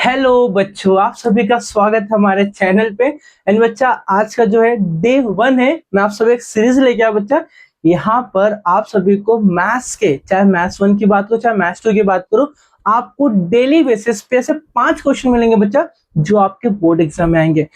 Hello बच्चों, आप सभी का स्वागत है हमारे चैनल पे। एंड बच्चा, आज का जो है डे 1 है। मैं आप सभी एक सीरीज लेके आया बच्चा। यहाँ पर आप सभी को मैथ्स के, चाहे मैथ्स 1 की बात करो चाहे मैथ्स 2 की बात करो, आपको डेली बेसिस पे ऐसे 5 क्वेश्चन मिलेंगे बच्चा, जो आपके बोर्ड एग्जाम में आएंगे।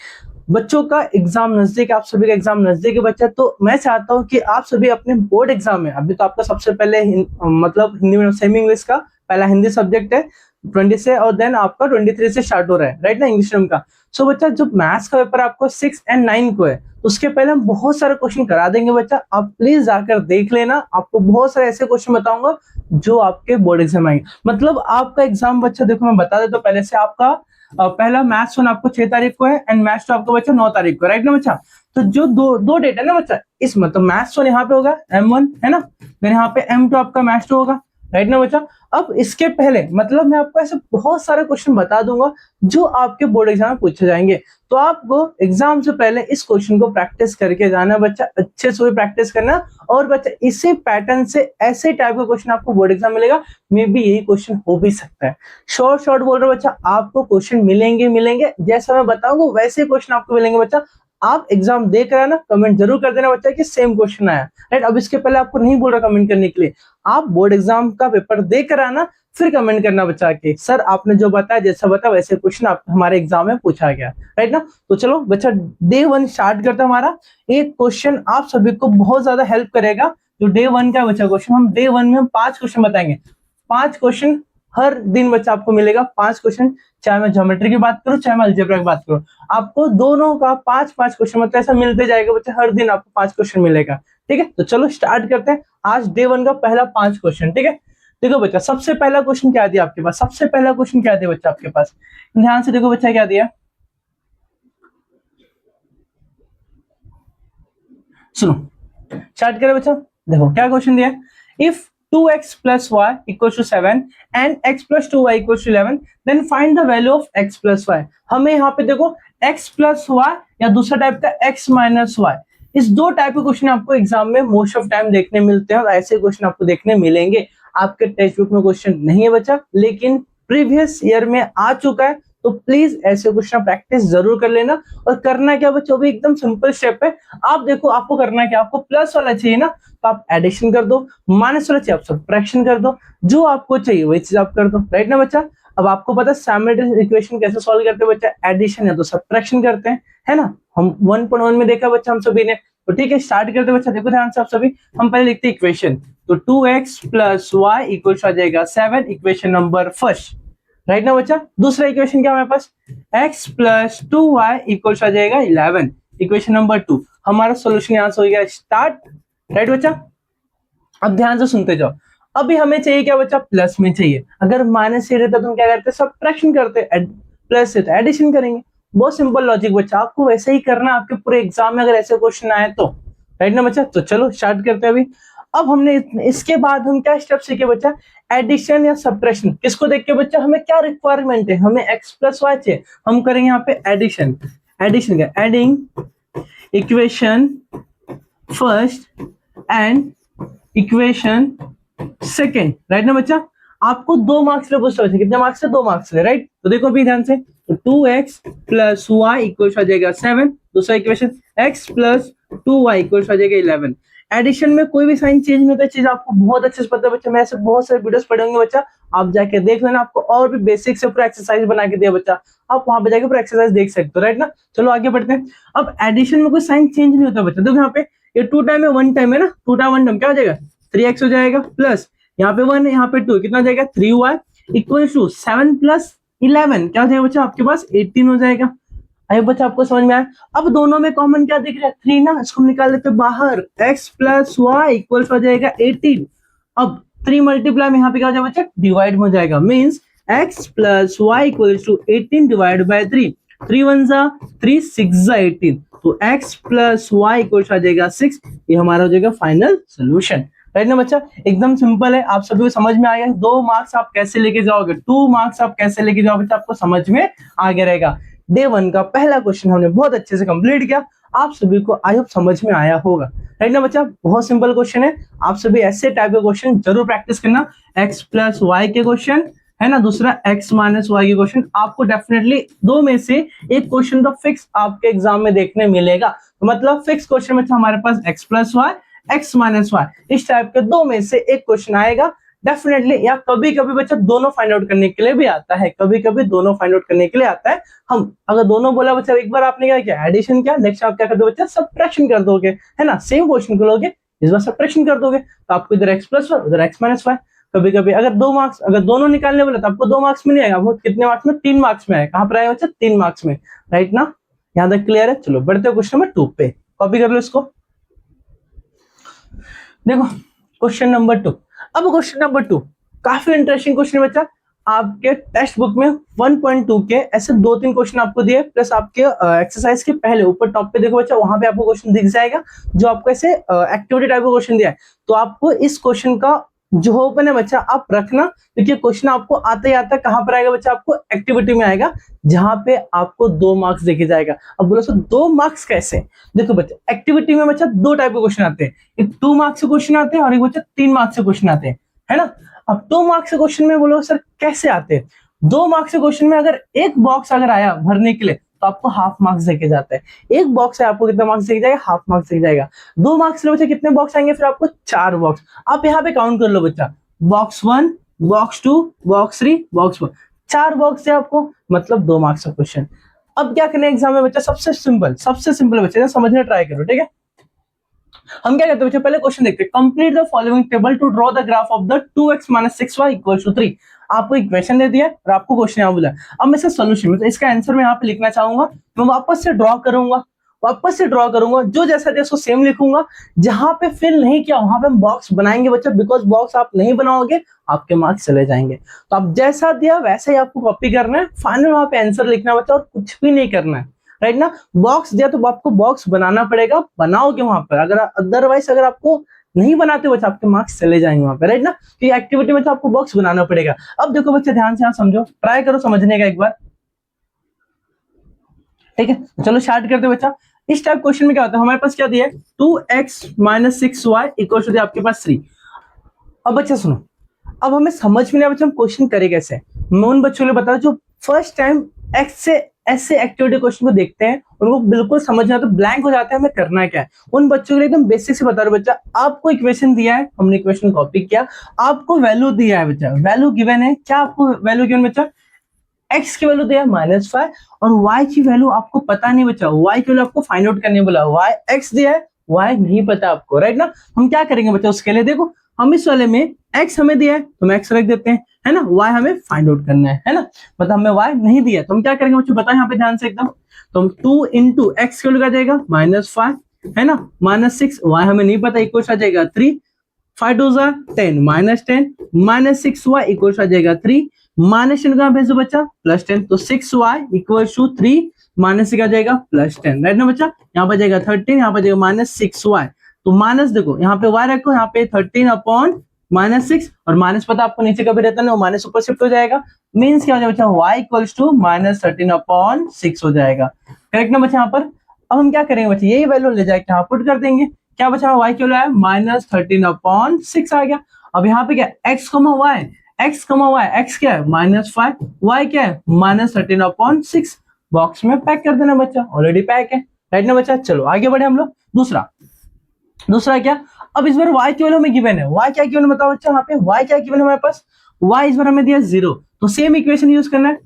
बच्चों का एग्जाम नजदीक, आप सभी का एग्जाम नजदीक है बच्चा, तो मैं चाहता हूं कि आप सभी अपने बोर्ड एग्जाम में, अभी तो आपका सबसे पहले मतलब हिंदी में सेमी इंग्लिश का पहला हिंदी सब्जेक्ट है 20 से, और देन आपका 23 से स्टार्ट हो रहा है, राइट ना, इंग्लिश मीडियम का। सो बच्चा, जो मैथ्स का पेपर आपको 6 एंड 9 को है, उसके पहले हम बहुत सारे क्वेश्चन करा देंगे बच्चा। आप प्लीज जाकर देख लेना, आपको बहुत सारे ऐसे क्वेश्चन बताऊंगा जो आपके बोर्ड एग्जाम आएंगे। मतलब आपका एग्जाम बच्चा, देखो मैं बता देता हूं पहले से, आपका पहला मैथ्स 1 आपको 6 तारीख को है एंड मैथ्स 2 आपका बच्चा 9 तारीख को, राइट ना बच्चा। तो जो दो दो डेट है ना बच्चा, इस मतलब मैथ्स 1 यहाँ पे होगा M1 है ना, फिर यहाँ पे M2 आपका मैथ्स 2 होगा, राइट ना बच्चा। अब इसके पहले मतलब मैं आपको ऐसे बहुत सारे क्वेश्चन बता दूंगा जो आपके बोर्ड एग्जाम में पूछे जाएंगे। तो आपको एग्जाम से पहले इस क्वेश्चन को प्रैक्टिस करके जाना बच्चा, अच्छे से भी प्रैक्टिस करना। और बच्चा, इसी पैटर्न से ऐसे टाइप का क्वेश्चन आपको बोर्ड एग्जाम मिलेगा, मे बी यही क्वेश्चन हो भी सकता है। शॉर्ट शॉर्ट बोल रहे हो बच्चा, आपको क्वेश्चन मिलेंगे मिलेंगे, जैसा मैं बताऊंगा वैसे क्वेश्चन आपको मिलेंगे बच्चा। आप एग्जाम दे कर आना, कमेंट जरूर कर देना बच्चा कि सेम क्वेश्चन आया, राइट। अब इसके पहले आपको नहीं बोल रहा कमेंट करने के लिए, आप बोर्ड एग्जाम का पेपर दे कर आना, फिर कमेंट करना बच्चा के सर आपने जो बताया, जैसा बताया वैसे क्वेश्चन आप हमारे एग्जाम में पूछा गया, राइट ना। तो चलो बच्चा, डे 1 स्टार्ट करते हैं हमारा। एक क्वेश्चन आप सभी को बहुत ज्यादा हेल्प करेगा, जो डे 1 का बच्चा क्वेश्चन, हम डे 1 में हम 5 क्वेश्चन बताएंगे। 5 क्वेश्चन हर दिन बच्चा आपको मिलेगा, 5 क्वेश्चन, चाहे मैं ज्योमेट्री की बात करूं चाहे मैं अलजेब्रा की बात करूं, आपको दोनों का 5-5 क्वेश्चन मतलब ऐसा मिलते जाएगा बच्चा, हर दिन आपको 5 क्वेश्चन मिलेगा, ठीक है। तो चलो स्टार्ट करते हैं आज डे 1 का पहला 5 क्वेश्चन, ठीक है। देखो बच्चा, सबसे पहला क्वेश्चन क्या दिया आपके पास, सबसे पहला क्वेश्चन क्या दिया बच्चा आपके पास, ध्यान से देखो बच्चा क्या दिया, सुनो, स्टार्ट करें बच्चा। देखो क्या क्वेश्चन दिया, if 2x plus y equals to 7 and x plus 2y equals to 11 then find the value of x plus y। हमें यहाँ पे देखो x plus y या दूसरा टाइप का x minus y, इस दो टाइप के क्वेश्चन आपको एग्जाम में मोस्ट ऑफ टाइम देखने मिलते हैं, और ऐसे क्वेश्चन आपको देखने मिलेंगे। आपके टेक्स्ट बुक में क्वेश्चन नहीं है बच्चा, लेकिन प्रीवियस ईयर में आ चुका है, तो प्लीज ऐसे क्वेश्चन प्रैक्टिस जरूर कर लेना। और करना क्या बच्चों, भी एकदम सिंपल स्टेप है। आप देखो आपको करना क्या, आपको प्लस वाला चाहिए ना, तो आप एडिशन कर दो, माइनस वाला चाहिए आप सब्ट्रैक्शन कर दो, जो आपको चाहिए वही चीज आप कर दो, राइट ना बच्चा। अब आपको पता है साइमल्टेनियस इक्वेशन कैसे सॉल्व करते हैं बच्चा, एडिशन या तो सब्ट्रैक्शन करते हैं, है ना। हम 1.1 में देखा बच्चा हम सभी ने। तो ठीक है, स्टार्ट करते बच्चा, देखो ध्यान से आप सभी। हम पहले लिखते हैं इक्वेशन, तो 2x plus y इक्वल्स आ जाएगा 7, इक्वेशन नंबर फर्स्ट, राइट ना बच्चा। दूसरा इक्वेशन क्या हमारे पास, x plus 2y इक्वल्स आ जाएगा 11, इक्वेशन नंबर 2। हमारा सोल्यूशन यहां से हो गया स्टार्ट, राइट बच्चा। अब ध्यान से सुनते जाओ, अभी हमें चाहिए क्या बच्चा, प्लस में चाहिए। अगर माइनस से रहता तो हम क्या करते, सब्ट्रैक्शन करते, प्लस से तो एडिशन करेंगे। बहुत सिंपल लॉजिक बच्चा, आपको वैसे ही करना आपके पूरे एग्जाम में अगर ऐसे क्वेश्चन आए तो, राइट ना बच्चा। तो चलो स्टार्ट करते हैं अभी। अब हमने इसके बाद हम क्या स्टेप सीखे बच्चा, एडिशन या सब्ट्रैक्शन। किसको देख के बच्चा, हमें क्या रिक्वायरमेंट है, हमें x प्लस वाई चाहिए, हम करेंगे यहाँ पे एडिशन। एडिशन क्या, adding equation first and equation second, right ना बच्चा। आपको 2 मार्क्स ले पूछता है, कितने मार्क्स से, 2 मार्क्स ले, राइट। तो देखो अभी ध्यान से, तो 2x प्लस वाई इक्वल्स आ जाएगा 7, दूसरा equation x plus 2y equals आ जाएगा 11। एडिशन में कोई भी साइन चेंज नहीं होता, चीज आपको बहुत अच्छे से पता है बच्चा। मैं ऐसे बहुत सारे वीडियोस पढ़े होंगे बच्चा, आप जाके देख लेना, आपको और भी बेसिक से पूरा एक्सरसाइज बना के दिया बच्चा, आप वहां पे जाके पूरा एक्सरसाइज देख सकते हो, राइट ना। चलो आगे बढ़ते हैं। अब एडिशन में कोई साइन चेंज नहीं होता बच्चा, देखो यहाँ पे ये 2 टाइम है 1 टाइम है ना, 2 टाइम 1 टाइम क्या हो जाएगा, 3x हो जाएगा, प्लस यहाँ पे 1 है यहाँ पे 2, कितना हो जाएगा 3y इक्वल टू 7 प्लस 11 क्या हो जाएगा बच्चा, आपके पास 18 हो जाएगा। अरे बच्चा आपको समझ में आया। अब दोनों में कॉमन क्या दिख रहा है, 3 ना, इसको निकाल लेते बाहर, x प्लस वाई इक्वल्स हो जाएगा 18। अब 3 मल्टीप्लाई में यहाँ पे क्या हो जाएगा बच्चा, डिवाइड हो जाएगा, means x plus y equals to 18 divide by 3, 3 1 जा 3, 6 जा 18, तो x प्लस वाई इक्वल्स आ जाएगा 6। ये हमारा हो जाएगा फाइनल सोल्यूशन, राइट ना बच्चा। एकदम सिंपल है, आप सभी को समझ में आ गया। 2 मार्क्स आप कैसे लेके जाओगे, 2 मार्क्स आप कैसे लेके जाओगे, बच्चा आपको समझ में आ गया रहेगा। डे 1 का पहला क्वेश्चन हमने बहुत अच्छे से कंप्लीट किया, आप सभी को आई होप समझ में आया होगा, राइट ना बच्चा। बहुत सिंपल क्वेश्चन है, आप सभी ऐसे टाइप के क्वेश्चन जरूर प्रैक्टिस करना, x प्लस वाई के क्वेश्चन, है ना, दूसरा x माइनस वाई की क्वेश्चन, आपको डेफिनेटली दो में से एक क्वेश्चन तो फिक्स आपके एग्जाम में देखने मिलेगा। तो मतलब फिक्स क्वेश्चन में हमारे पास x plus y, x minus y, इस टाइप के दो में से एक क्वेश्चन आएगा डेफिनेटली। या कभी कभी बच्चा दोनों फाइंड आउट करने के लिए भी आता है, कभी कभी दोनों फाइंड आउट करने के लिए आता है। हम अगर दोनों बोला बच्चा, एक बार आपने क्या किया एडिशन किया, नेक्स्ट आप क्या कर दो बच्चा सब्ट्रैक्शन कर दोगे, है ना, सेम क्वेश्चन को लोगे इस बार सब्ट्रैक्शन कर दोगे, तो आपको इधर x प्लस वाई उधर x माइनस वाई। कभी कभी अगर 2 मार्क्स, अगर दोनों निकालने बोले तो आपको 2 मार्क्स में नहीं आएगा, वो कितने मार्क्स में 3 मार्क्स में आएगा। कहां पर आएगा बच्चा 3 मार्क्स में, राइट ना, यहां तक क्लियर है। चलो बढ़ते हैं क्वेश्चन नंबर 2 पे, कॉपी कर लो इसको। देखो क्वेश्चन नंबर 2, अब क्वेश्चन नंबर 2 काफी इंटरेस्टिंग क्वेश्चन है बच्चा। आपके टेक्स्ट बुक में 1.2 के ऐसे 2-3 क्वेश्चन आपको दिए, प्लस आपके एक्सरसाइज के पहले ऊपर टॉप पे देखो बच्चा, वहां पे आपको क्वेश्चन दिख जाएगा जो आपको ऐसे एक्टिविटी टाइप का क्वेश्चन दिया है। तो आपको इस क्वेश्चन का जो ओपन है बच्चा आप रखना, क्योंकि क्वेश्चन आपको आते ही आता कहां पर आएगा बच्चा, आपको एक्टिविटी में आएगा, जहां पे आपको 2 मार्क्स देखे जाएगा। अब बोलो सर 2 मार्क्स कैसे, देखो बच्चा एक्टिविटी में बच्चा 2 टाइप के क्वेश्चन आते हैं, एक 2 मार्क्स के क्वेश्चन आते हैं और एक बच्चा 3 मार्क्स के क्वेश्चन आते हैं, है ना। अब 2 मार्क्स के क्वेश्चन में बोलो सर कैसे आते हैं, 2 मार्क्स के क्वेश्चन में अगर एक बॉक्स अगर आया भरने के लिए तो आपको हाफ मार्क्स देके जाता है। एक बॉक्स है आपको कितना मार्क्स देके जाएगा, हाफ मार्क्स देके जाएगा। 2 मार्क्स के बच्चे कितने बॉक्स आएंगे, फिर आपको 4 बॉक्स। आप यहाँ पे काउंट कर लो बच्चा, box 1, box 2, box 3, box 4, 4 box है आपको, मतलब 2 मार्क्स का क्वेश्चन। अब क्या करना है एग्जाम में बच्चा, सबसे सिंपल बच्चे समझने ट्राई करो, ठीक है। हम क्या करते हैं बच्चे, पहले क्वेश्चन देखते हैं, complete the following table to draw the graph of the 2x minus 6y equals to 3। आपको इक्वेशन दे दिया है और आपको क्वेश्चन यहाँ बोला है। अब मैं इसका सोल्यूशन, मतलब इसका आंसर मैं यहाँ पे लिखना चाहूंगा, मैं वापस से ड्रॉ करूंगा, जो जैसा था उसको सेम लिखूंगा। जहां पे फिल नहीं किया वहां पे हम बॉक्स बनाएंगे बच्चा, बिकॉज बॉक्स आप नहीं बनाओगे आपके मार्क्स चले जाएंगे। तो आप जैसा दिया वैसे ही आपको कॉपी करना है, फाइनल वहां पे आंसर लिखना बच्चा, और कुछ भी नहीं करना है, राइट ना। बॉक्स दिया तो आपको बॉक्स बनाना पड़ेगा, बनाओगे वहां पर, अगर अदरवाइज अगर आपको नहीं बनाते बच्चा आपके मार्क्स चले जाएंगे वहां पे, राइट ना। तो ये एक्टिविटी में तो आपको बॉक्स बनाना पड़ेगा। अब देखो बच्चे ध्यान से यहाँ समझो, ट्राई करो समझने का एक बार, ठीक है। चलो स्टार्ट करते बच्चा। इस टाइप क्वेश्चन में क्या होता है, हमारे पास क्या दिया है 2x minus 6y equal to आपके पास 3। अब बच्चा सुनो, अब हमें समझ में नहीं बच्चा हम क्वेश्चन करें कैसे। मैं उन बच्चों को बता जो फर्स्ट टाइम एक्स से ऐसे एक्टिविटी क्वेश्चन को देखते हैं, उनको बिल्कुल समझ नहीं आता, ब्लैंक हो जाता है हमें करना क्या है। उन बच्चों के लिए एकदम बेसिक से बता रहा हूं बच्चा, आपको इक्वेशन दिया है, हमने इक्वेशन कॉपी किया, आपको वैल्यू दिया है बच्चा, वैल्यू गिवन है, क्या आपको वैल्यू गिवन बच्चा, x की वैल्यू दिया है -5 और y की वैल्यू आपको पता नहीं बचा, y की वैल्यू आपको फाइंड आउट करने बोला, y x दिया है, y नहीं पता आपको, राइट ना। हम क्या करेंगे बच्चा उसके लिए, देखो हम इस वाले में x हमें दिया है तो हम x रख देते हैं, है ना, y हमें फाइंड आउट करना है ना, मतलब हमें y नहीं दिया तो हम क्या करेंगे बच्चों बताओ यहाँ पे ध्यान से एकदम। तो हम 2 इंटू एक्स की वैल्यू आ जाएगा -5, है ना, -6, y हमें नहीं पता, इक्वल आ जाएगा 3, 5 2 10, -10 -6y इक्वल आ जाएगा 3, -10 कहां भेजो बच्चा +10, तो 6y इक्वल टू 3 माइनस से क्या जाएगा +10, राइट ना बच्चा। यहाँ पर जाएगा 13, यहाँ पर जाएगा -6y, तो माइनस देखो यहाँ पे y रखो, यहाँ पे 13 अपॉन -6, और माइनस पता आपको नीचे कभी रहता नहीं, माइनस ऊपर शिफ्ट हो जाएगा, मीन्स क्या हो जाएगा बच्चा y इक्वल्स टू -13 अपॉन 6 हो जाएगा, करेक्ट ना बच्चा। यहाँ पर अब हम क्या करेंगे बच्चा, यही वैल्यू ले जाके यहाँ पुट कर देंगे, क्या बचा y क्यों लाया -13 अपॉन 6 आ गया। अब यहाँ पे क्या x, y, x क्या है -5, y क्या है -13 अपॉन 6, बॉक्स में पैक कर देना बच्चा, ऑलरेडी पैक है, राइट ना बच्चा। चलो आगे बढ़े हम लोग, दूसरा क्या, अब इस बार y की वैल्यू में गिवन है, y क्या गिवन बताओ बच्चा, यहाँ पे y क्या गिवन है हमारे पास, y इस बार हमें दिया 0, तो सेम इक्वेशन यूज करना है,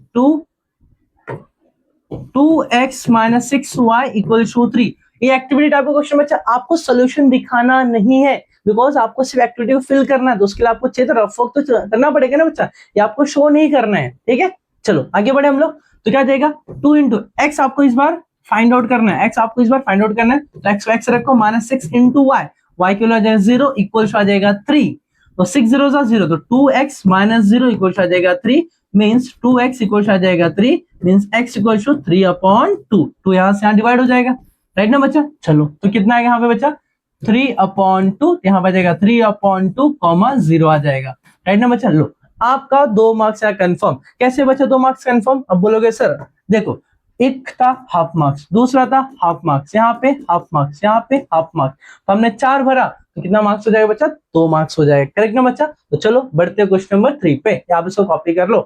2x minus 6y equal to 3। ये एक्टिविटी टाइप का क्वेश्चन बच्चा, आपको सोल्यूशन दिखाना नहीं है, बिकॉज आपको सिर्फ एक्टिविटी को फिल करना है, तो उसके लिए आपको चाहिए तो रफ वर्क तो करना पड़ेगा ना बच्चा, ये आपको शो नहीं करना है, ठीक है। चलो आगे बढ़े हम लोग, तो क्या देगा 2 इंटू एक्स आपको इस बार फाइंड आउट करना है, x आपको इस बार फाइंड आउट करना है, तो x रखो -6 इंटू y की वैल्यू आ जाएगा 0 इक्वल आ जाएगा 3, तो 6 0 0, तो 2x माइनस 0 इक्वल आ जाएगा 3, मीन्स 2x इक्वल आ जाएगा 3, means x equal to 3 upon 2 यहाँ से यहाँ डिवाइड हो जाएगा, राइट ना बच्चा। चलो तो कितना आएगा यहाँ पे बच्चा 3 अपॉन 2, यहाँ पे जाएगा 3 अपॉन 2 0 आ जाएगा, राइट ना बच्चा। लो आपका 2 मार्क्स या कंफर्म, कैसे बच्चा 2 मार्क्स कंफर्म। अब बोलोगे सर देखो एक था हाफ मार्क्स, दूसरा था हाफ मार्क्स, यहाँ पे हाफ मार्क्स, यहाँ पे हाफ मार्क्स, तो हमने 4 भरा तो कितना मार्क्स हो जाएगा बच्चा, 2 मार्क्स हो जाएगा। करेक्ट ना बच्चा। तो चलो बढ़ते हैं क्वेश्चन नंबर 3 पे, आप इसको कॉपी कर लो।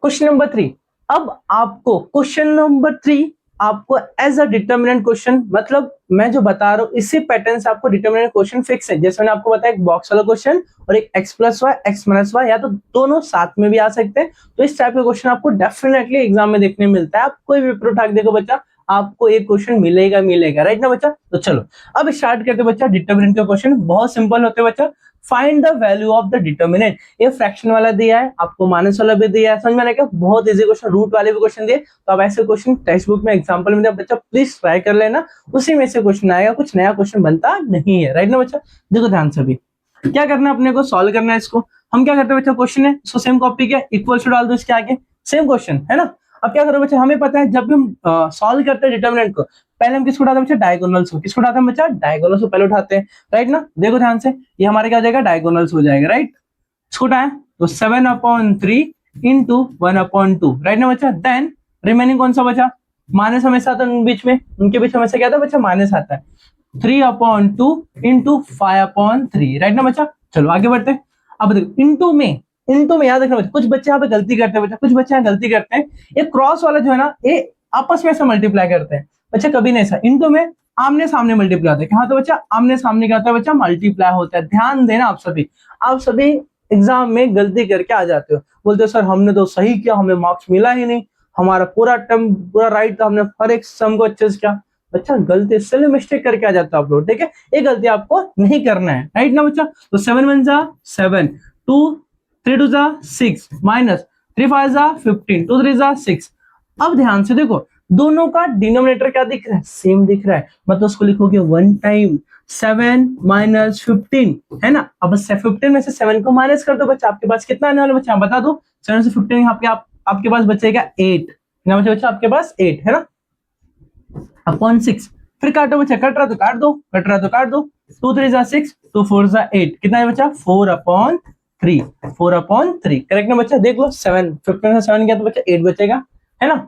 क्वेश्चन नंबर 3, अब आपको क्वेश्चन नंबर 3 आपको एज अ डिटर्मिनेंट क्वेश्चन, मतलब मैं जो बता रहा हूँ इसी पैटर्न से आपको डिटर्मिनेंट क्वेश्चन फिक्स है। जैसे मैंने आपको बताया एक बॉक्स वाला क्वेश्चन और एक x plus y x minus y, या तो दोनों साथ में भी आ सकते हैं। तो इस टाइप का क्वेश्चन आपको डेफिनेटली एग्जाम में देखने मिलता है। आप कोई भी पेपर उठा के देखो बच्चा, आपको एक क्वेश्चन मिलेगा मिलेगा, राइट ना बच्चा। तो चलो अब स्टार्ट करते बच्चा। डिटर्मिनेंट का क्वेश्चन बहुत सिंपल होते हैं बच्चा। Find the value of the determinant. ये फ्रैक्शन वाला दिया है, आपको माइनस वाला भी दिया है, समझ में आया क्या। बहुत इजी क्वेश्चन, रूट वाले भी क्वेश्चन दिए। तो अब ऐसे क्वेश्चन टेक्स्ट बुक में एग्जांपल में दिया बच्चा, प्लीज ट्राई कर लेना, उसी में से क्वेश्चन आएगा, कुछ नया क्वेश्चन बनता नहीं है, राइट ना बच्चा। देखो ध्यान से, भी क्या करना है अपने को, सॉल्व करना है इसको। हम क्या करते हैं बच्चा, क्वेश्चन है इसको सेम कॉपी किया, इक्वल टू डाल दो इसके आगे, सेम क्वेश्चन है ना। अब क्या करो बच्चा, हमें पता है जब भी हम सॉल्व करते हैं डिटर्मिनेंट को, पहले हम किसको उठाते हैं बच्चा, डायगोनल्स को। किसको उठाते हैं बच्चा, डायगोनल्स को पहले उठाते हैं, राइट ना। देखो ध्यान से, ये हमारे क्या हो जाएगा, डायगोनल्स हो जाएगा, राइट। इसको उठाएं तो 7/3 इंटू 1/2, राइट ना बच्चा। देन रिमेनिंग कौन सा बचा, माइनस हमेशा आता है बीच में, उनके बीच हमेशा क्या आता है बच्चा, माइनस आता है। 3/2 इंटू 5/3, राइट ना बच्चा। चलो आगे बढ़ते हैं। अब देखो इंटू में याद रखना बच्चा, कुछ बच्चे यहाँ पे गलती करते हैं बच्चा, कुछ बच्चे यहाँ गलती करते हैं, ये क्रॉस वाला जो है ना, ये आपस में ऐसा मल्टीप्लाई करते हैं बच्चा, कभी नहीं ऐसा। इंटू में आमने सामने मल्टीप्लाई होता है, कहाँ तो बच्चा, आमने सामने क्या होता है बच्चा, मल्टीप्लाई होता है। ध्यान देना आप सभी एग्जाम में गलती करके आ जाते हो, बोलते हो सर हमने तो सही किया, हमें मार्क्स मिला ही नहीं, हमारा पूरा टर्म पूरा राइट था, हमने हर एक सम को अच्छे से किया। बच्चा गलती सिली मिस्टेक करके आ जाता है आप लोग, ठीक है। ये गलती आपको नहीं करना है, राइट ना बच्चा। तो 7 1 जा 7, 2 3 2 जा 6, माइनस 3 5 जा 15, 2 3 जा 6। अब ध्यान से देखो, दोनों का डिनोमिनेटर क्या दिख रहा है, सेम दिख रहा है, मतलब उसको लिखोगे 1 टाइम 7 माइनस 15, है ना। अब 15 में से 7 को माइनस कर दो बच्चा, आपके पास कितना आने वाला बच्चा, बता दो। 7 से 15 यहाँ पे आपके पास बचेगा 8, ना बच्चा आपके पास 8 है ना, अपॉन 6। फिर काटो बच्चा, कट रहा तो काट दो, कट रहा तो काट दो। 2 3 जा 6, 2 4 जा 8, कितना है बच्चा, 4/3, 4/3। करेक्ट ना बच्चा। देख लो 7 15 से 7 गया तो बच्चा 8 बचेगा, है ना।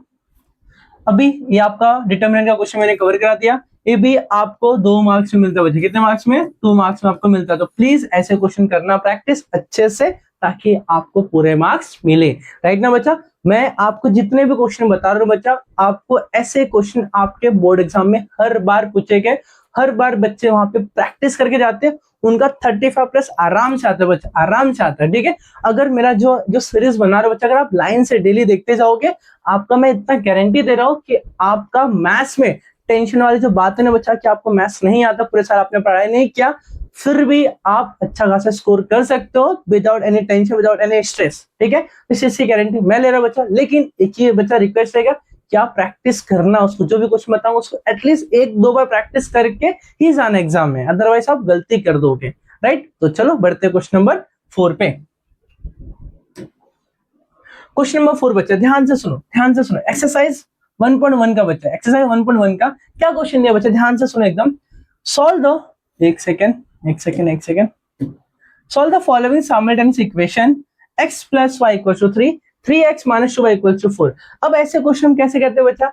अभी ये आपका डिटरमिनेंट का क्वेश्चन मैंने कवर करा दिया। ये भी आपको 2 मार्क्स में मिलता है बच्चे, कितने मार्क्स में, 2 मार्क्स में आपको मिलता है। तो प्लीज ऐसे क्वेश्चन करना प्रैक्टिस अच्छे से, ताकि आपको पूरे मार्क्स मिले, राइट ना बच्चा। मैं आपको जितने भी क्वेश्चन बता रहा हूँ बच्चा, आपको ऐसे क्वेश्चन आपके बोर्ड एग्जाम में हर बार पूछे गए, हर बार बच्चे वहां पे प्रैक्टिस करके जाते हैं, उनका 35+ आराम से आता है बच्चा, आराम से आता है, ठीक है। अगर मेरा जो सीरीज बना रहा है बच्चा, अगर आप लाइन से डेली देखते जाओगे, आपका मैं इतना गारंटी दे रहा हूँ कि आपका मैथ्स में टेंशन वाली जो बात है ना बच्चा, कि आपको मैथ्स नहीं आता, पूरे साल आपने पढ़ाई नहीं किया, फिर भी आप अच्छा खासा स्कोर कर सकते हो without any tension, without any stress, ठीक है। इस चीज की गारंटी मैं ले रहा हूँ बच्चा। लेकिन एक ही बच्चा रिक्वेस्ट रहेगा, क्या प्रैक्टिस करना, उसको जो भी कुछ बताऊं उसको एटलीस्ट 1-2 बार प्रैक्टिस करके ही जाना एग्जाम में, अदरवाइज आप गलती कर दोगे, राइट। तो चलो बढ़ते क्वेश्चन नंबर 4 पे। क्वेश्चन नंबर 4 बच्चा ध्यान से सुनो, ध्यान से सुनो। एक्सरसाइज 1.1 का बच्चा, एक्सरसाइज 1.1 का क्या क्वेश्चन दिया बच्चा, ध्यान से सुनो एकदम। सॉल्व द, एक second, solve the following simultaneous equation x plus y equal to 3, 3x minus 2y equal to 4। अब ऐसे क्वेश्चन हम कैसे करते हैं बच्चा,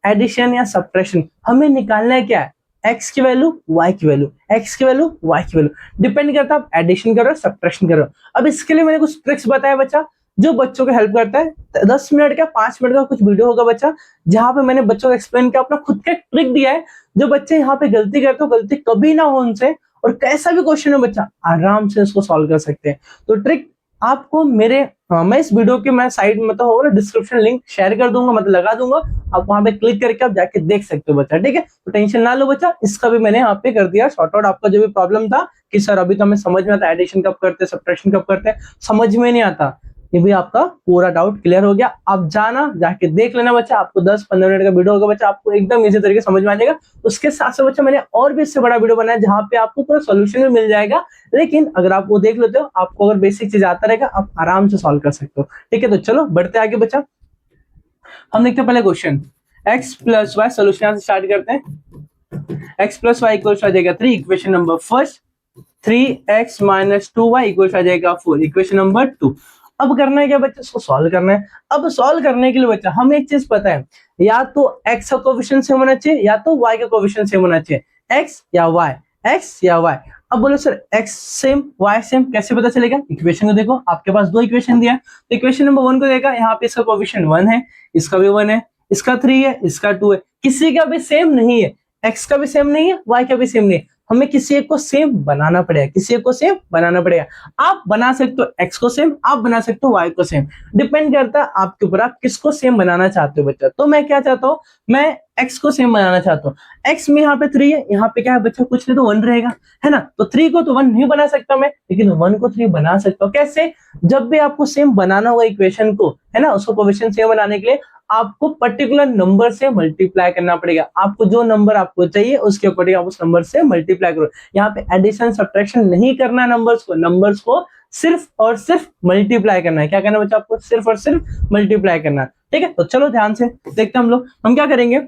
एडिशन या सब्ट्रैक्शन। हमें निकालना है क्या है, x की वैल्यू y की वैल्यू, x की वैल्यू y की वैल्यू, डिपेंड करता है आप एडिशन करो सब्ट्रैक्शन करो। अब इसके लिए मैंने कुछ ट्रिक्स बताया बच्चा, जो बच्चों को हेल्प करता है। 10 मिनट का 5 मिनट का कुछ वीडियो होगा बच्चा, जहां पे मैंने बच्चों को एक्सप्लेन किया, अपना खुद का ट्रिक दिया है, जो बच्चे यहाँ पे गलती करते हो गलती कभी ना हो उनसे, और कैसा भी क्वेश्चन है बच्चा आराम से इसको सॉल्व कर सकते हैं। तो ट्रिक आपको मैं इस वीडियो के मैं साइड में तो होगा डिस्क्रिप्शन लिंक शेयर कर दूंगा, मतलब लगा दूंगा, आप वहां पे क्लिक करके आप जाके देख सकते हो बच्चा, ठीक है। तो टेंशन ना लो बच्चा, इसका भी मैंने यहाँ पे कर दिया शॉर्ट आउट। आपका जो भी प्रॉब्लम था कि सर अभी तो हमें समझ में आता एडिशन कब करते हैं सब्ट्रैक्शन कब करते हैं, समझ में नहीं आता, ये भी आपका पूरा डाउट क्लियर हो गया। आप जाना जाके देख लेना बच्चा, आपको 10-15 मिनट का वीडियो होगा बच्चा, आपको एकदम इजी तरीके समझ में आ जाएगा। उसके साथ साथ बच्चा मैंने और भी इससे बड़ा वीडियो बनाया, जहां पे आपको पूरा सोल्यूशन भी मिल जाएगा। लेकिन अगर आप वो देख लेते हो, आपको अगर बेसिक चीज आता रहेगा, आप आराम से सॉल्व कर सकते हो, ठीक है। तो चलो बढ़ते आगे बच्चा, हम देखते हैं पहले question. x plus y solution से स्टार्ट करते हैं। x प्लस वाई इक्वल आ जाएगा 3, equation number first. 3x minus 2y equal आ जाएगा 4, इक्वेशन नंबर 2। अब करना है क्या बच्चा, इसको सॉल्व करना है। अब सॉल्व करने के लिए बच्चा हमें एक चीज पता है, या तो x का कोएफिशिएंट सेम होना चाहिए या तो y का कोएफिशिएंट सेम होना चाहिए, x या y, x या y। अब बोलो sir x same y same कैसे पता चलेगा, इक्वेशन को देखो, आपके पास दो इक्वेशन दिया है, तो इक्वेशन नंबर 1 को देखा, यहाँ पे इसका कोएफिशिएंट 1 है, इसका भी 1 है, इसका 3 है, इसका 2 है, किसी का भी सेम नहीं है, x का भी सेम नहीं है, y का भी सेम नहीं है, हमें किसी एक को सेम बनाना पड़ेगा, किसी एक को सेम बनाना पड़ेगा। आप बना सकते हो x को सेम, आप बना सकते हो y को सेम, डिपेंड करता है आपके ऊपर, आप किसको सेम बनाना चाहते हो बच्चा। तो मैं क्या चाहता हूं, मैं x को सेम बनाना चाहता हूँ। x में यहाँ पे 3 है, यहाँ पे क्या है बच्चा, कुछ नहीं तो 1 रहेगा, है ना। तो 3 को तो 1 नहीं बना सकता मैं, लेकिन 1 को 3 बना सकता हूँ। कैसे, जब भी आपको सेम बनाना होगा इक्वेशन को, है ना, उसको कोएफिशिएंट सेम बनाने के लिए आपको पर्टिकुलर नंबर से मल्टीप्लाई करना पड़ेगा। आपको जो नंबर आपको चाहिए उसके अकॉर्डिंग आप उस नंबर से मल्टीप्लाई करो। यहाँ पे एडिशन सब्ट्रैक्शन नहीं करना है, नंबर्स को सिर्फ और सिर्फ मल्टीप्लाई करना है। क्या करना है बच्चा, आपको सिर्फ और सिर्फ मल्टीप्लाई करना है, ठीक है। तो चलो ध्यान से देखते हैं हम लोग, हम क्या करेंगे,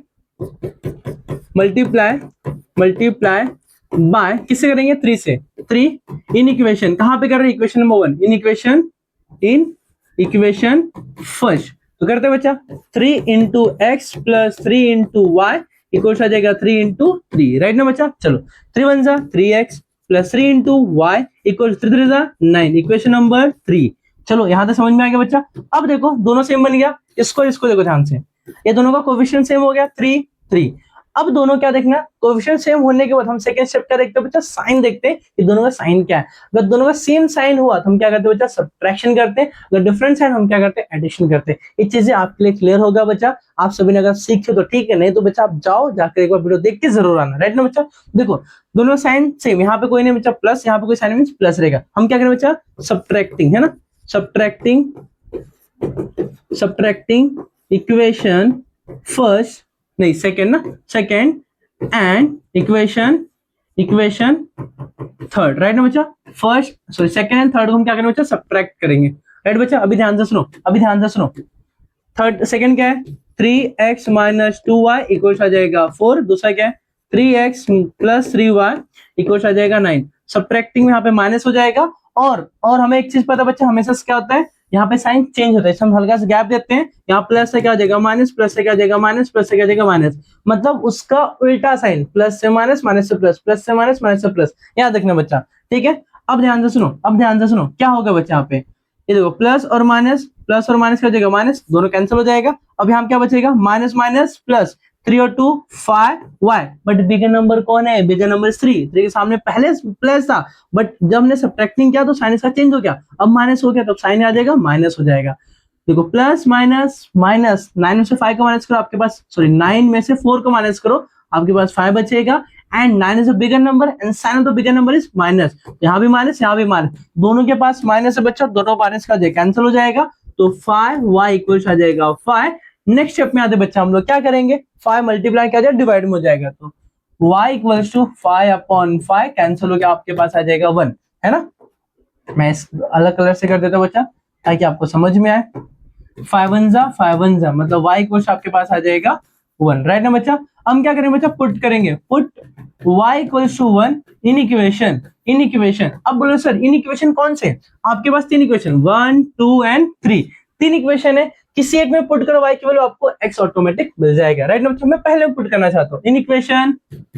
मल्टीप्लाई बाय किससे करेंगे, 3 से। 3 इन इक्वेशन, कहां पे कर रहे हैं, equation number 1, in equation first. तो करते हैं बच्चा 3 into x plus 3 into y equal आ जाएगा 3 इंटू 3, राइट ना बच्चा। चलो 3 1 जा 3x plus 3 into y equal 3 3 जा 9, इक्वेशन नंबर 3। चलो यहां तक समझ में आ गया बच्चा। अब देखो दोनों सेम बन गया, इसको देखो ध्यान से, ये दोनों का कोएफिशिएंट सेम हो गया 3 3। अब दोनों क्या देखना, कोएफिशिएंट सेम होने के बाद हम सेकंड स्टेप क्या देखते हैं बच्चा, साइन देखते हैं कि दोनों का साइन क्या है। अगर दोनों का सेम साइन हुआ तो हम क्या करते हैं बच्चा, सब्ट्रैक्शन करते हैं, अगर डिफरेंट साइन हम क्या करते हैं, एडिशन करते हैं। ये चीजें आपके लिए क्लियर होगा बच्चा, आप सभी ने अगर सीखे तो ठीक है, नहीं तो बच्चा आप जाओ जाकर एक बार वीडियो देख के जरूर आना, राइट ना बच्चा। देखो दोनों साइन सेम, यहाँ पे कोई नहीं बच्चा प्लस, यहाँ पे कोई साइन मींस प्लस रहेगा, हम क्या करें बच्चा, सब्ट्रैक्टिंग, है ना, सब्ट्रैक्टिंग इक्वेशन फर्स्ट, नहीं सेकंड ना, second and equation third, right ना बच्चा। First sorry second and third को हम क्या करेंगे बच्चा, सब्ट्रैक्ट करेंगे, राइट बच्चा। अभी ध्यान से सुनो, थर्ड सेकंड क्या है, 3x माइनस 2y इक्वल आ जाएगा 4, दूसरा क्या है 3x प्लस 3y इक्वल आ जाएगा 9। सब्ट्रैक्टिंग में यहाँ पे माइनस हो जाएगा, और हमें एक चीज पता बच्चा, हमेशा क्या होता है, यहाँ पे साइन चेंज होता है, हम हल्का सा गैप देते हैं, यहाँ प्लस से क्या हो जाएगा माइनस, प्लस से क्या हो जाएगा माइनस, प्लस से क्या हो जाएगा माइनस, मतलब उसका उल्टा साइन, प्लस से माइनस, माइनस से प्लस, प्लस से माइनस, माइनस से प्लस, याद रखना बच्चा, ठीक है। अब ध्यान से सुनो क्या होगा बच्चा, यहाँ पे ये देखो प्लस और माइनस क्या हो जाएगा माइनस, दोनों कैंसिल हो जाएगा। अब यहाँ क्या बचेगा, माइनस माइनस प्लस, 3 और 2 5 y, बट बिगर नंबर कौन है, बिगर नंबर 3 के सामने पहले प्लस था, बट जब हमने सब्ट्रैक्टिंग किया तो साइन इसका चेंज हो गया, अब माइनस हो गया, तो साइन आ जाएगा माइनस हो जाएगा। देखो प्लस माइनस माइनस, 9 में से 5 का माइनस करो, आपके पास सॉरी 9 में से 4 का माइनस करो, आपके पास 5 बचेगा, and 9 is a bigger number and sign of the bigger number is minus, यहाँ भी माइनस, यहाँ भी माइनस, दोनों के पास माइनस है बच्चा, दोनों माइनस का कैंसिल हो जाएगा, तो 5y इक्वल आ जाएगा 5। नेक्स्ट स्टेप में आते बच्चा हम लोग क्या करेंगे, 5 मल्टीप्लाई क्या जाए, डिवाइड में हो जाएगा, तो y equals to 5 upon 5 cancel हो गया, आपके पास आ जाएगा 1, है ना। मैं इस अलग कलर से कर देता हूं बच्चा ताकि आपको समझ में आए। 5 1 जा मतलब y इक्वल्स आपके पास आ जाएगा 1, राइट ना बच्चा। हम क्या करेंगे बच्चा, पुट करेंगे, put y equals to 1 in equation. अब बोलो सर इन इक्वेशन कौन से, आपके पास 3 इक्वेशन 1 2 एंड 3, 3 इक्वेशन है, किसी एक में पुट करो y की वैल्यू, आपको x ऑटोमेटिक मिल जाएगा, राइट ना बच्चा। मैं पहले पुट करना चाहता हूँ इन इक्वेशन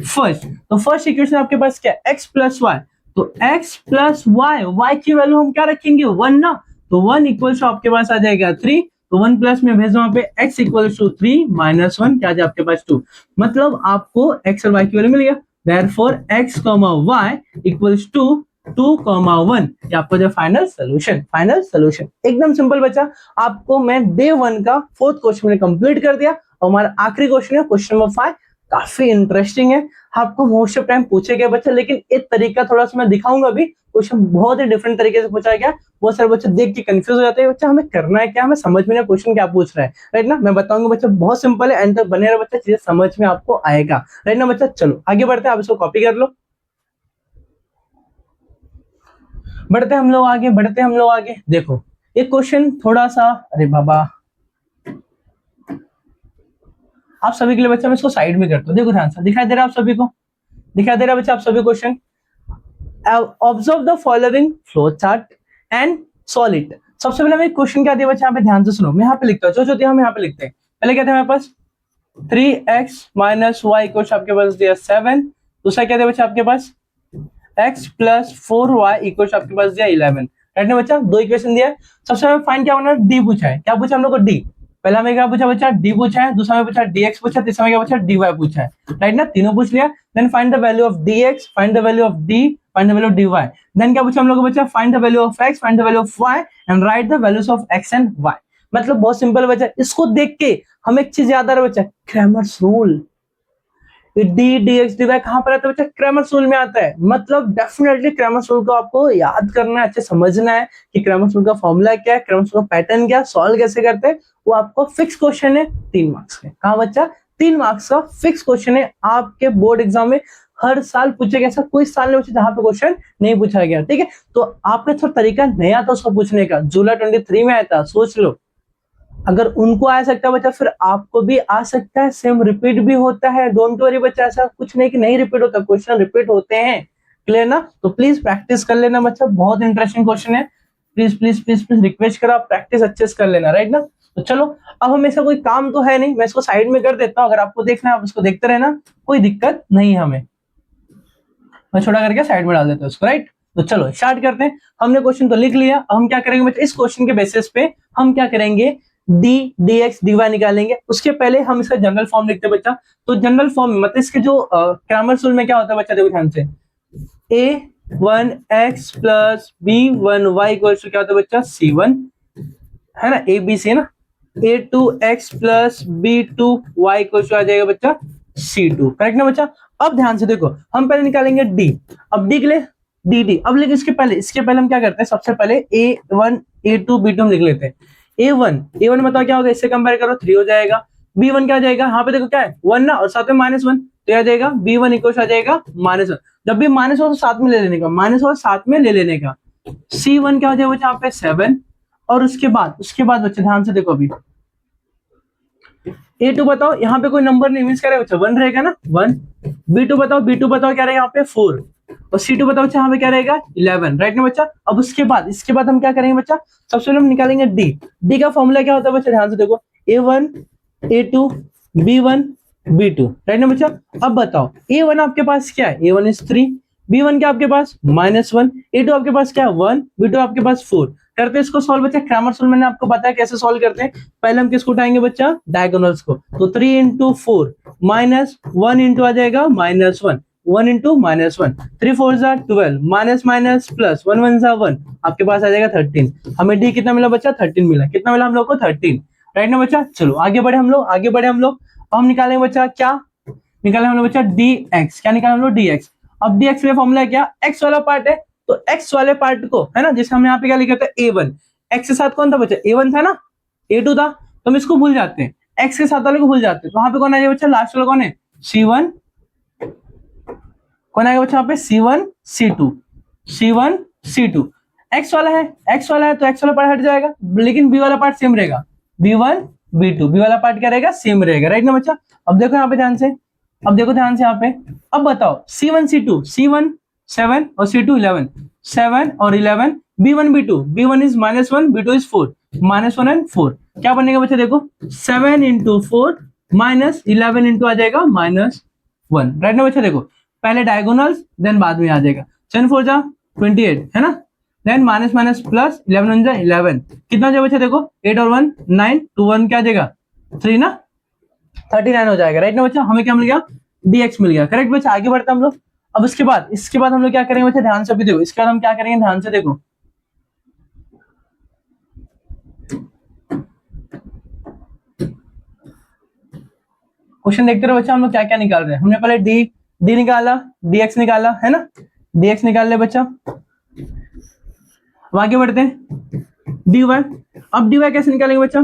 फर्स्ट, तो फर्स्ट इक्वेशन आपके पास क्या है, x प्लस वाई, तो x प्लस वाई, y की वैल्यू हम क्या रखेंगे 1 ना, तो 1 इक्वल्स आपके पास आ जाएगा 3, तो 1 प्लस में भेजो वहां पे x इक्वल्स टू 3 माइनस 1 क्या जाए आपके पास 2, मतलब आपको x और y की वैल्यू मिल गया, therefore x, y equals to 2, 1, ये आपका जो फाइनल सोल्यूशन। एकदम सिंपल बच्चा, आपको मैं डे 1 का 4th क्वेश्चन मैंने कंप्लीट कर दिया, और हमारा आखिरी क्वेश्चन है क्वेश्चन नंबर 5, काफी इंटरेस्टिंग है, आपको मोस्ट ऑफ टाइम पूछे गए बच्चा, लेकिन एक तरीका थोड़ा सा मैं दिखाऊंगा अभी, क्वेश्चन बहुत ही डिफरेंट तरीके से पूछा गया, बहुत सारे बच्चे देख के कंफ्यूज हो जाते हैं, बच्चा हमें करना है क्या, हमें समझ में नहीं क्वेश्चन क्या पूछ रहा है, राइट ना। मैं बताऊंगा बच्चा, बहुत सिंपल है, एंड तक बने रहे बच्चा, चीजें समझ में आपको आएगा, राइट ना बच्चा। चलो आगे बढ़ते हैं, आप इसको कॉपी कर लो, बढ़ते हम लोग आगे। देखो एक क्वेश्चन थोड़ा सा, अरे बाबा आप सभी के लिए बच्चा मैं इसको साइड में करता हूँ, देखो ध्यान से, दिखाई दे रहा है आप सभी को, दिखाई दे रहा है बच्चा आप सभी question. Observe the following flow chart and solve it. सबसे पहले हमें क्वेश्चन क्या दिया बच्चा, यहाँ पे ध्यान से सुनो, मैं यहाँ पे लिखता हूँ, जो हम यहाँ पे लिखते हैं। पहले क्या था हमारे पास 3x माइनस वाई इक्वल आपके पास दिया 7, दूसरा क्या था बच्चा आपके पास x प्लस 4y इक्वल आपके पास दिया 11, राइट ना बच्चा। दो इक्वेशन दिया है। सबसे पहले फाइंड क्या होना, डी पूछा है। क्या पूछा हम लोग को, डी। पहला हमें क्या पूछा बच्चा, डी पूछा है, दूसरा में पूछा dx पूछा, तीसरा में क्या पूछा dy पूछा है, राइट ना। तीनों पूछ लिया। Then find the value of dx, find the value of d, find the value of dy। Then क्या पूछा हम लोग को बच्चा, find the value of x, find the value of y and write the values of x and y। मतलब बहुत simple बच्चा, इसको देख के हमें एक चीज याद आ रहा है बच्चा, Cramer's rule. D dx dy कहां पर आता है बच्चा, क्रैमर्स रूल में आता है। मतलब डेफिनेटली क्रैमर्स रूल को आपको याद करना है, अच्छे समझना है कि क्रैमर्स रूल का फॉर्मूला क्या है, क्रैमर्स रूल का पैटर्न क्या है, सॉल्व कैसे करते हैं। वो आपको फिक्स क्वेश्चन है 3 मार्क्स के। कहा बच्चा, 3 मार्क्स का फिक्स क्वेश्चन है, आपके बोर्ड एग्जाम में हर साल पूछेगा। ऐसा कोई साल नहीं बच्चा जहां पे क्वेश्चन नहीं पूछा गया, ठीक है। तो आपने थोड़ा तरीका नया था उसको पूछने का, जुलाई 23 में आया था, सोच लो। अगर उनको आ सकता है बच्चा, फिर आपको भी आ सकता है। सेम रिपीट भी होता है, डोंट वरी बच्चा, ऐसा कुछ नहीं कि नहीं रिपीट होता, क्वेश्चन रिपीट होते हैं। क्लियर ना। तो प्लीज प्रैक्टिस कर लेना बच्चा, बहुत इंटरेस्टिंग क्वेश्चन है। Please please please please request करो, आप प्रैक्टिस अच्छे से कर लेना, राइट ना। तो चलो, अब हमें ऐसा कोई काम तो है नहीं, मैं इसको साइड में कर देता हूँ। अगर आपको देखना है आप इसको देखते रहना, कोई दिक्कत नहीं है हमें। मैं छोटा करके साइड में डाल देता हूँ इसको, राइट। तो चलो स्टार्ट करते हैं। हमने क्वेश्चन तो लिख लिया, अब हम क्या करेंगे बच्चा, इस क्वेश्चन के बेसिस पे हम क्या करेंगे, डी dx dy निकालेंगे। उसके पहले हम इसका जनरल फॉर्म लिखते हैं बच्चा। तो जनरल फॉर्म मतलब इसके जो क्रैमर्स रूल में क्या होता है बच्चा, देखो ध्यान से, a1x plus b1y equal to क्या होता है बच्चा, c1, है ना, a b c ना। a2x plus b2y equal to आ जाएगा बच्चा c2, करेक्ट ना बच्चा। अब ध्यान से देखो, हम पहले निकालेंगे d। अब d के लिए dt। अब लेकिन इसके पहले हम क्या करते हैं, सबसे पहले a1 a2 b2 हम लिख लेते हैं। a1 बताओ क्या होगा, इससे कंपेयर करो 3 हो जाएगा। b1 क्या आ जाएगा, यहाँ पे देखो क्या है 1 ना, और साथ में -1, तो आ जाएगा b1 इक्वल आ जाएगा -1। जब भी माइनस हो तो साथ में ले लेने का, माइनस हो साथ में ले लेने का। c1 क्या हो जाएगा यहाँ पे 7, और उसके बाद बच्चे ध्यान से देखो, अभी a2 बताओ, यहाँ पे कोई नंबर नहीं, मींस क्या रहेगा बच्चा 1 रहेगा ना, 1। b2 बताओ क्या रहेगा यहाँ पे 4, और c2 बताओ बच्चा यहाँ पे क्या रहेगा 11, राइट ना बच्चा। अब इसके बाद हम क्या करेंगे बच्चा, सबसे पहले हम निकालेंगे डी का फॉर्मूला क्या होता है बच्चा, ध्यान से देखो, a1 a2 b1 b2, right ना बच्चा। अब बताओ a1 आपके पास क्या है, a1 इज 3, b1 क्या आपके पास -1, a2 आपके पास क्या है 1, b2 आपके पास 4। करते इसको सॉल्व बच्चा, क्रैमर्स रूल मैंने आपको बताया कैसे सॉल्व करते हैं। पहले हम किसको उठाएंगे बच्चा, डायगोनल्स को। तो 3 into 4 माइनस 1 इंटू आ जाएगा -1, 1 into -1, 3 4 जा 12, माइनस माइनस प्लस 1 1 जा 1, आपके पास आ जाएगा 13। हमें डी कितना मिला बच्चा, 13 मिला। कितना मिला हम लोग को, 13, राइट ना बच्चा। चलो आगे बढ़े हम लोग। हम निकालेंगे बच्चा, क्या निकाले हम लोग बच्चा, dx। क्या निकाले हम लोग, dx। अब dx में फॉर्मूला क्या, x वाला पार्ट है, तो x वाले पार्ट को, है ना, जिसका हम यहाँ पे क्या लिखे थे a1, x के साथ कौन था बच्चा, a1 था ना, a2 था, तो हम इसको भूल जाते हैं, x के साथ वाले को भूल जाते हैं। तो वहां पे कौन आएगा बच्चा, लास्ट वाला कौन है, c1, कौन आएगा बच्चा यहाँ पे, c1 c2, x वाला है तो x वाला पार्ट हट जाएगा, लेकिन b वाला पार्ट सेम रहेगा, b1 b2, b वाला पार्ट क्या रहेगा, सेम रहेगा, राइट ना बच्चा। अब देखो यहाँ पे ध्यान से, यहाँ पे। अब बताओ c1 c1 7 और c2 11, 7 और 11, b1 b2, b1 is -1, b2 is 4, -1 and 4, क्या बनेगा बच्चा, देखो 7 into 4 माइनस 11 इंटू आ जाएगा -1, राइट ना बच्चा। देखो पहले डायगोनल्स, देन बाद में आ जाएगा, 7 4 जा 28, है ना, देन माइनस माइनस प्लस 11 जा 11, कितना हो जाएगा बच्चा, देखो 8 और 1 9, 2 1 क्या आ जाएगा 3 ना, 39 हो जाएगा, राइट ना बच्चा। हमें क्या मिल गया, dx मिल गया, करेक्ट बच्चा। आगे बढ़ते हम लोग। अब इसके बाद हम लोग क्या करेंगे बच्चा, ध्यान से भी देखो, इसके बाद हम क्या करेंगे, ध्यान से देखो, क्वेश्चन देखते रहो बच्चा, हम लोग क्या क्या निकाल रहे हैं। हमने पहले डी निकाला, dx निकाला, है ना, dx निकाल ले बच्चा। अब आगे बढ़ते हैं, dy। अब dy कैसे निकालेंगे बच्चा,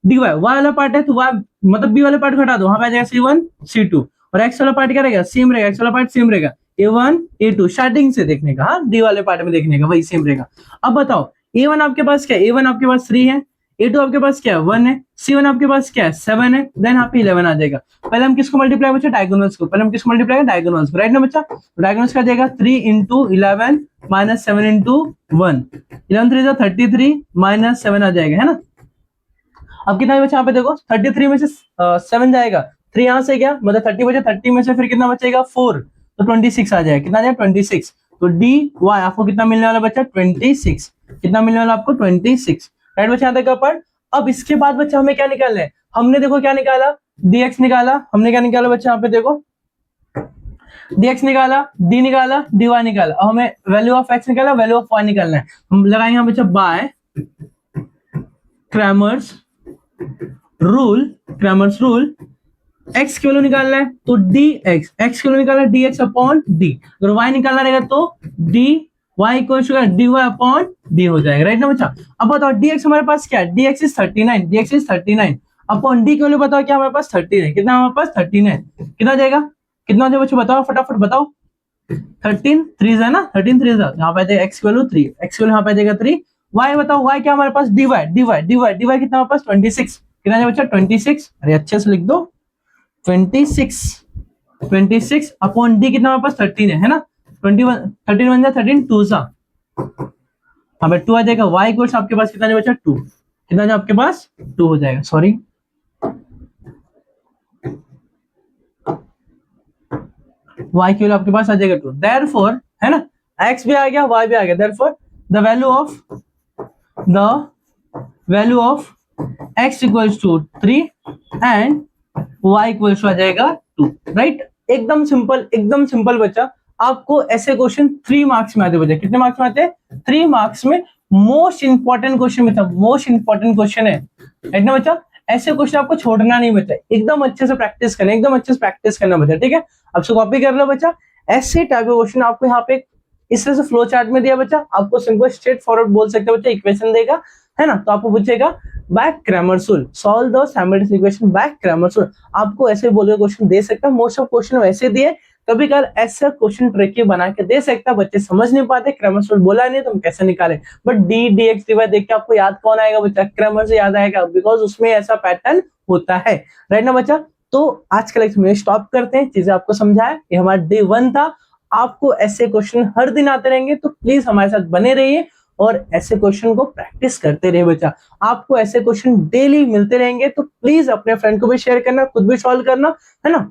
dy y वाला पार्ट है, तो y मतलब b वाले पार्ट को हटा दो, वहां पे आ जाएगा c1 c2, और x वाला पार्ट क्या रहेगा, सेम रहेगा, x वाला पार्ट सेम रहेगा, a1 a2, स्टार्टिंग से देखने का, हाँ, d वाले पार्ट में देखने का वही सेम रहेगा। अब बताओ a1 आपके पास क्या है, a1 आपके पास 3 है, A2 आपके पास क्या है 1 है, C1 आपके पास क्या है 7 है, देन यहाँ पे 11 आ जाएगा। पहले हम किसको मल्टीप्लाई बच्चा डायगोनल्स को, पहले हम किसको मल्टीप्लाई करें डायगोनल्स को, राइट ना बच्चा। डायगोनल्स का जाएगा 3 इंटू 11 माइनस 7 इंटू 1, 11 3 33 माइनस 7 आ जाएगा, है ना। अब कितना बचा यहाँ पे देखो 33 में से 7 जाएगा, 3 यहाँ से गया मतलब 30 बचा, 30 में से फिर कितना बचेगा 4, तो 26 आ जाएगा, कितना आ जाएगा 26। तो डी वाई आपको कितना मिलने वाला बच्चा 26, कितना मिलने वाला आपको 26, राइट बच्चा यहाँ तक का पार्ट। अब इसके बाद बच्चा हमें क्या निकालना है, हमने देखो क्या निकाला dx निकाला, हमने क्या निकाला बच्चा यहाँ पे देखो dx निकाला, d निकाला, dy निकाला। अब हमें वैल्यू ऑफ x निकाला, वैल्यू ऑफ y निकालना है। हम लगाएंगे यहाँ बच्चा बाय क्रैमर्स रूल x की वैल्यू निकालना है तो dx, x की वैल्यू निकालना है dx अपॉन d, अगर y निकालना रहेगा तो dy equal to dy upon d हो जाएगा, राइट ना बच्चा। अब बताओ dx हमारे पास क्या है, dx इज 39 अपॉन d की वैल्यू बताओ क्या हमारे पास 39, कितना हमारे पास 39, कितना हो जाएगा, कितना हो जाएगा बच्चों बताओ फटाफट बताओ। 13 3 है ना, 13 3 यहाँ पे आ जाएगा x की वैल्यू 3, x की वैल्यू यहाँ पे आ जाएगा 3, y बताओ y क्या हमारे पास dy कितना हमारे पास 26, कितना है बच्चा 26, अरे अच्छे से लिख दो 26 अपॉन डी कितना हमारे पास 13 है ना, 21 13 1 13 2 सा हमें 2 आ जाएगा, y इक्वल्स आपके पास कितना है बच्चा 2, कितना है आपके पास 2 हो जाएगा, सॉरी y की वैल्यू आपके पास आ जाएगा 2, देयरफॉर है ना x भी आ गया y भी आ गया, therefore the value of x equals to 3 and y equals to आ जाएगा 2, राइट। एकदम सिंपल बच्चा। आपको ऐसे क्वेश्चन 3 मार्क्स में आते बच्चा, कितने मार्क्स में आते हैं 3 मार्क्स में, मोस्ट इंपॉर्टेंट क्वेश्चन में था, मोस्ट इंपॉर्टेंट क्वेश्चन है, राइट ना बच्चा। ऐसे क्वेश्चन आपको छोड़ना नहीं बच्चा, एकदम अच्छे से प्रैक्टिस करना, एकदम अच्छे से प्रैक्टिस करना बच्चा, ठीक है। अब सो कॉपी कर लो बच्चा, ऐसे टाइप के क्वेश्चन आपको यहाँ पे इस तरह से फ्लो चार्ट में दिया बच्चा, आपको सिंपल स्ट्रेट फॉरवर्ड बोल सकते हैं बच्चा, इक्वेशन देगा है ना, तो आपको पूछेगा by Cramer's rule solve the simultaneous equation by Cramer's rule, आपको ऐसे बोले क्वेश्चन दे सकता है, मोस्ट ऑफ क्वेश्चन वैसे दिए, कभी कभार ऐसा क्वेश्चन ट्रिकी बना के दे सकता है, बच्चे समझ नहीं पाते, क्रैमर्स रूल बोला नहीं तो हम कैसे निकाले, बट डी dx dy देख के आपको याद कौन आएगा बच्चा, क्रैमर से याद आएगा, बिकॉज उसमें ऐसा पैटर्न होता है, राइट ना बच्चा। तो आज का लेक्चर में स्टॉप करते हैं, चीजें आपको समझाए, ये हमारा डे 1 था। आपको ऐसे क्वेश्चन हर दिन आते रहेंगे, तो प्लीज हमारे साथ बने रहिए और ऐसे क्वेश्चन को प्रैक्टिस करते रहिए बच्चा। आपको ऐसे क्वेश्चन डेली मिलते रहेंगे, तो प्लीज अपने फ्रेंड को भी शेयर करना, खुद भी सॉल्व करना, है ना।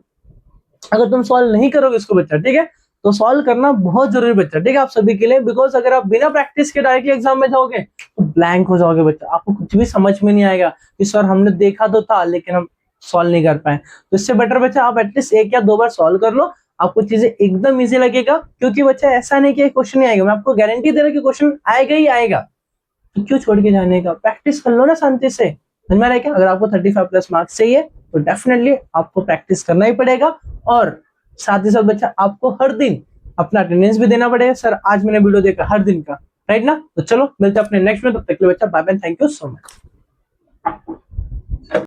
अगर तुम सॉल्व नहीं करोगे इसको बच्चा, ठीक है, तो सॉल्व करना बहुत जरूरी बच्चा, ठीक है, आप सभी के लिए, बिकॉज अगर आप बिना प्रैक्टिस के डायरेक्टली एग्जाम में जाओगे तो ब्लैंक हो जाओगे बच्चा, आपको कुछ भी समझ में नहीं आएगा कि सर हमने देखा तो था लेकिन हम सॉल्व नहीं कर पाए। तो इससे बेटर बच्चा आप एटलीस्ट 1 या 2 बार सॉल्व कर लो, आपको चीजें एकदम इजी लगेगा, क्योंकि बच्चा ऐसा नहीं कि क्वेश्चन नहीं आएगा, मैं आपको गारंटी दे रहा हूं कि क्वेश्चन आएगा ही आएगा, तो क्यों छोड़ के जाने का, प्रैक्टिस कर लो ना शांति से, समझ में आ रहा है क्या। अगर आपको 35 प्लस मार्क्स चाहिए तो डेफिनेटली आपको प्रैक्टिस करना ही पड़ेगा, और साथ ही साथ बच्चा आपको हर दिन अपना अटेंडेंस भी देना पड़ेगा, सर आज मैंने वीडियो देखा हर दिन का, राइट ना। तो चलो मिलते हैं अपने नेक्स्ट में, तब तक के लिए बच्चा bye bye, thank you so much.